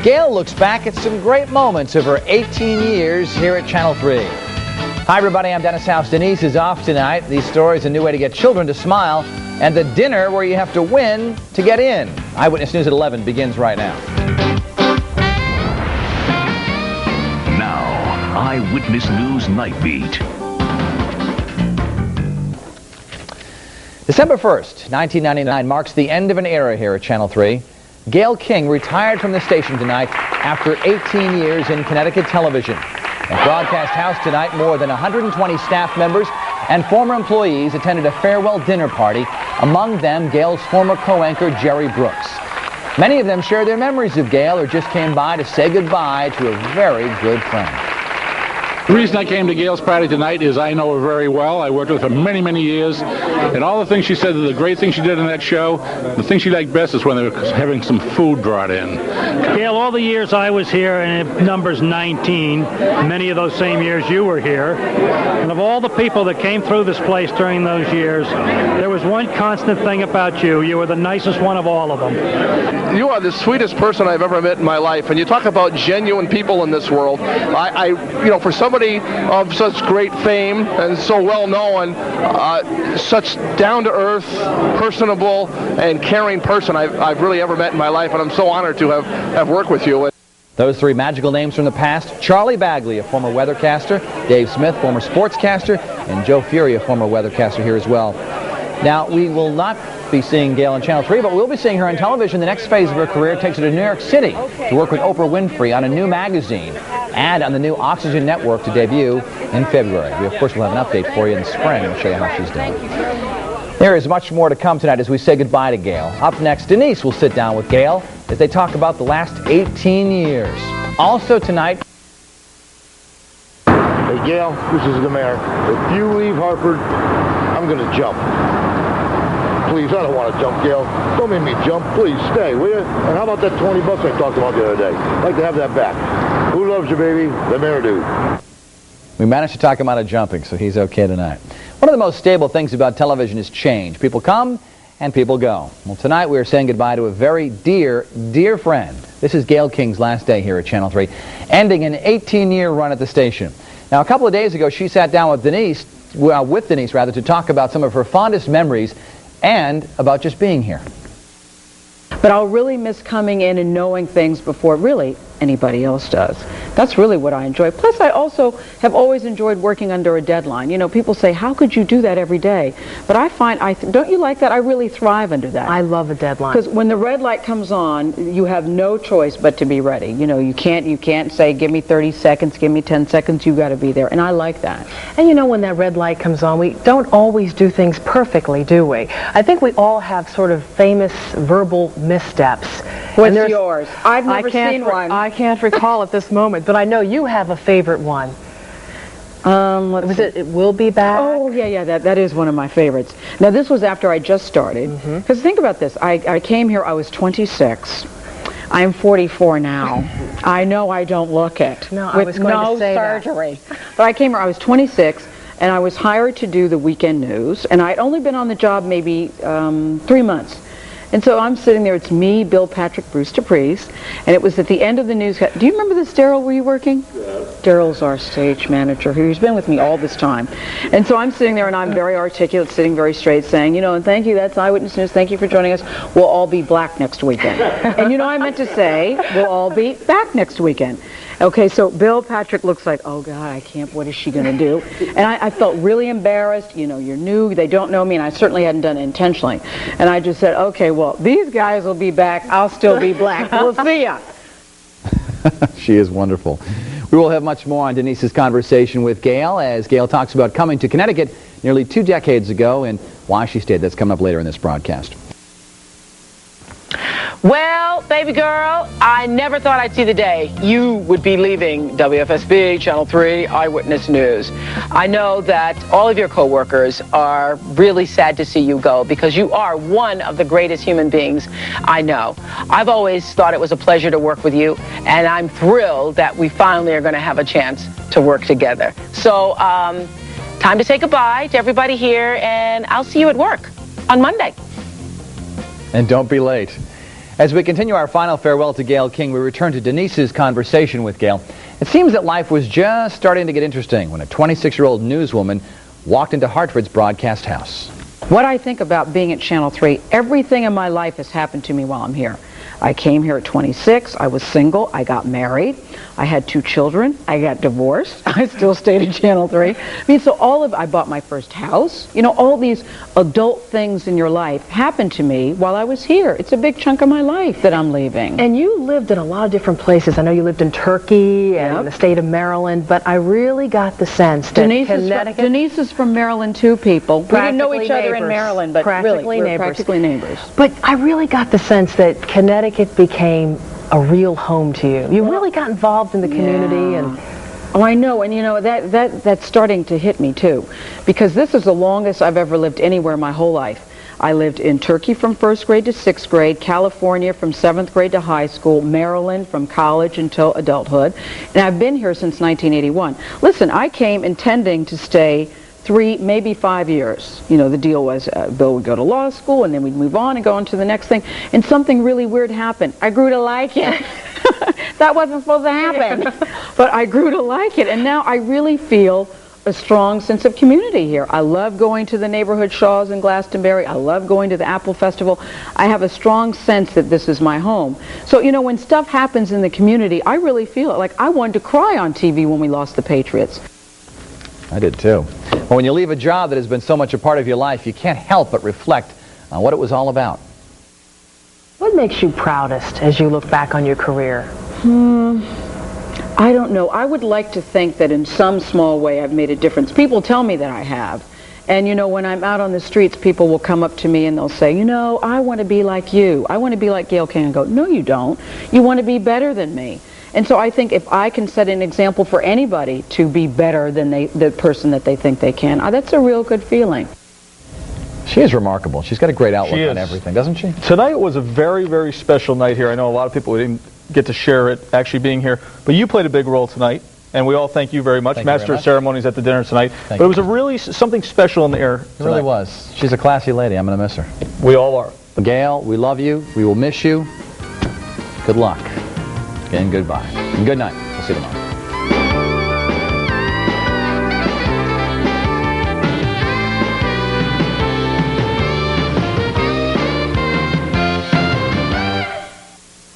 Gayle looks back at some great moments of her 18 years here at Channel 3. Hi everybody, I'm Dennis House. Denise is off tonight. These stories, a new way to get children to smile, and the dinner where you have to win to get in. Eyewitness News at 11 begins right now. Now, Eyewitness News Night Beat. December 1st, 1999 marks the end of an era here at Channel 3. Gayle King retired from the station tonight after 18 years in Connecticut television. At Broadcast House tonight, more than 120 staff members and former employees attended a farewell dinner party, among them Gayle's former co-anchor Jerry Brooks. Many of them share their memories of Gayle or just came by to say goodbye to a very good friend. The reason I came to Gayle's party tonight is I know her very well. I worked with her many, many years. And all the things she said, the great things she did in that show, the thing she liked best is when they were having some food brought in. Gayle, all the years I was here, and it numbers 19, many of those same years you were here. And of all the people that came through this place during those years, there was one constant thing about you. You were the nicest one of all of them. You are the sweetest person I've ever met in my life. And you talk about genuine people in this world. For somebody of such great fame and so well known, such down-to-earth, personable, and caring person I've really ever met in my life, and I'm so honored to have worked with you. Those three magical names from the past: Charlie Bagley, a former weathercaster, Dave Smith, former sportscaster, and Joe Fury, a former weathercaster here as well. Now, we will not be seeing Gayle on Channel 3, but we'll be seeing her on television. The next phase of her career takes her to New York City to work with Oprah Winfrey on a new magazine and on the new Oxygen Network to debut in February. We, of course, will have an update for you in the spring and show you how she's doing. There is much more to come tonight as we say goodbye to Gayle. Up next, Denise will sit down with Gayle as they talk about the last 18 years. Also tonight... Hey, Gayle, this is the mayor. If you leave Hartford, I'm going to jump. Please, I don't want to jump, Gayle. Don't make me jump. Please, stay, will you? And how about that 20 bucks I talked about the other day? I'd like to have that back. Who loves you, baby? The mayor do. We managed to talk him out of jumping, so he's okay tonight. One of the most stable things about television is change. People come and people go. Well, tonight we are saying goodbye to a very dear, dear friend. This is Gayle King's last day here at Channel 3, ending an 18-year run at the station. Now, a couple of days ago, she sat down with Denise, to talk about some of her fondest memories and about just being here. But I'll really miss coming in and knowing things before really anybody else does. That's really what I enjoy. Plus, I also have always enjoyed working under a deadline. You know, people say, how could you do that every day? But I find, don't you like that? I really thrive under that. I love a deadline. Because when the red light comes on, you have no choice but to be ready. You know, you can't say, give me 30 seconds, give me 10 seconds, you've got to be there. And I like that. And you know, when that red light comes on, we don't always do things perfectly, do we? I think we all have sort of famous verbal missteps. What's yours? I've never seen one. I can't recall at this moment, but I know you have a favorite one. It Will Be Back? Oh, yeah, that is one of my favorites. Now, this was after I just started. Because think about this. I came here, I was 26. I'm 44 now. I know I don't look it. No, I was going to say that. With no surgery. But I came here, I was 26, and I was hired to do the weekend news, and I'd only been on the job maybe 3 months. And so I'm sitting there, it's me, Bill Patrick, Bruce DePries, and it was at the end of the newscast. Do you remember this, Daryl? Were you working? Yeah. Daryl's our stage manager, who's been with me all this time. And so I'm sitting there, and I'm very articulate, sitting very straight, saying, you know, and thank you, that's Eyewitness News, thank you for joining us. We'll all be black next weekend. And you know, I meant to say, we'll all be back next weekend. Okay, so Bill Patrick looks like, oh God, I can't, what is she going to do? And I felt really embarrassed. You know, you're new, they don't know me, and I certainly hadn't done it intentionally. And I just said, okay, well, these guys will be back, I'll still be black. We'll see ya. She is wonderful. We will have much more on Denise's conversation with Gayle as Gayle talks about coming to Connecticut nearly 2 decades ago and why she stayed. That's coming up later in this broadcast. Well, baby girl, I never thought I'd see the day you would be leaving WFSB, Channel 3, Eyewitness News. I know that all of your coworkers are really sad to see you go because you are one of the greatest human beings I know. I've always thought it was a pleasure to work with you, and I'm thrilled that we finally are going to have a chance to work together. So, time to say goodbye to everybody here, and I'll see you at work on Monday. And don't be late. As we continue our final farewell to Gayle King, we return to Denise's conversation with Gayle. It seems that life was just starting to get interesting when a 26-year-old newswoman walked into Hartford's broadcast house. What I think about being at Channel 3, everything in my life has happened to me while I'm here. I came here at 26, I was single, I got married, I had 2 children, I got divorced, I still stayed at Channel 3. I mean, so I bought my first house. You know, all these adult things in your life happened to me while I was here. It's a big chunk of my life that I'm leaving. And you lived in a lot of different places. I know you lived in Turkey and the state of Maryland, but I really got the sense that Denise is from Maryland too, people. We didn't know each other in Maryland, but really, we're practically neighbors. But I really got the sense that Connecticut became a real home to you. You really got involved in the community. And oh, I know, and you know, that's starting to hit me too, because this is the longest I've ever lived anywhere my whole life. I lived in Turkey from 1st grade to 6th grade, California from 7th grade to high school, Maryland from college until adulthood, and I've been here since 1981. Listen, I came intending to stay 3, maybe 5 years. You know, the deal was Bill would go to law school and then we'd move on and go on to the next thing, and something really weird happened. I grew to like it. That wasn't supposed to happen, but I grew to like it, and now I really feel a strong sense of community here. I love going to the neighborhood Shaws in Glastonbury. I love going to the Apple Festival. I have a strong sense that this is my home. So, you know, when stuff happens in the community, I really feel it. Like, I wanted to cry on TV when we lost the Patriots. I did too. Well, when you leave a job that has been so much a part of your life, you can't help but reflect on what it was all about. what makes you proudest as you look back on your career? I don't know. I would like to think that in some small way I've made a difference. People tell me that I have. And, you know, when I'm out on the streets, people will come up to me and they'll say, you know, I want to be like you. I want to be like Gayle King. And go, no, you don't. You want to be better than me. And so I think if I can set an example for anybody to be better than the person that they think they can, that's a real good feeling. She is remarkable. She's got a great outlook on everything, doesn't she? Tonight was a very, very special night here. I know a lot of people didn't get to share it actually being here, but you played a big role tonight, and we all thank you very much. Master of Ceremonies at the dinner tonight. But it was a really something special in the air tonight. It really was. She's a classy lady. I'm going to miss her. We all are. Gayle, we love you. We will miss you. Good luck. And goodbye. And good night. We'll see you tomorrow.